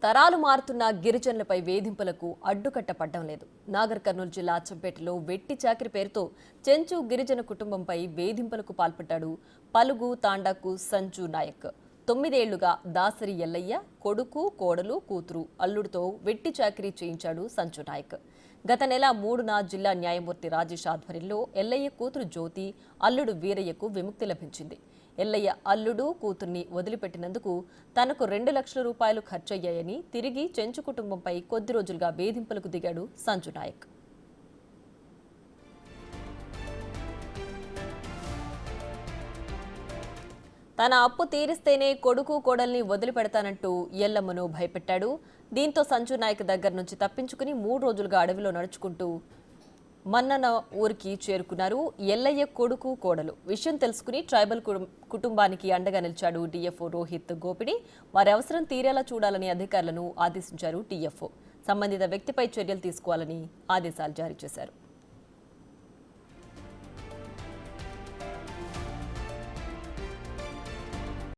తరాలు మారుతున్న గిరిజనులపై వేధింపులకు అడ్డుకట్ట పడ్డం లేదు. నాగర్ కర్నూలు జిల్లా అచ్చంపేటలో వెట్టి చాకిరి పేరుతో చెంచు గిరిజన కుటుంబంపై వేధింపులకు పాల్పడ్డాడు పలుగు తాండాకు సంచు నాయక్. 9 ఏళ్లుగా దాసరి ఎల్లయ్య కొడుకు, కోడలు, కూతురు, అల్లుడితో వెట్టి చాకిరీ చేయించాడు సంచు నాయక్. గత నెల 3న జిల్లా న్యాయమూర్తి రాజేష్ ఆధ్వర్యంలో ఎల్లయ్య కూతురు జ్యోతి, అల్లుడు వీరయ్యకు విముక్తి లభించింది. ఎల్లయ్య అల్లుడు, కూతుర్ని వదిలిపెట్టినందుకు తనకు 2 లక్షల రూపాయలు ఖర్చయ్యాయని తిరిగి చెంచు కుటుంబంపై కొద్ది రోజులుగా వేధింపులకు దిగాడు సంజు నాయక్. తన అప్పు తీరిస్తేనే కొడుకు, కోడల్ని వదిలిపెడతానంటూ ఎల్లమ్మను భయపెట్టాడు. దీంతో సంజు నాయక్ దగ్గర నుంచి తప్పించుకుని 3 రోజులుగా అడవిలో నడుచుకుంటూ మన్నన ఊరికి చేరుకున్నారు ఎల్లయ్య కొడుకు, కోడలు. విషయం తెలుసుకుని ట్రైబల్ కుటుంబానికి అండగా నిలిచాడు డిఎఫ్ఓ రోహిత్ గోపిడి. వారి అవసరం తీరేలా చూడాలని అధికారులను ఆదేశించారు డిఎఫ్ఓ. సంబంధిత వ్యక్తిపై చర్యలు తీసుకోవాలని ఆదేశాలు జారీ చేశారు.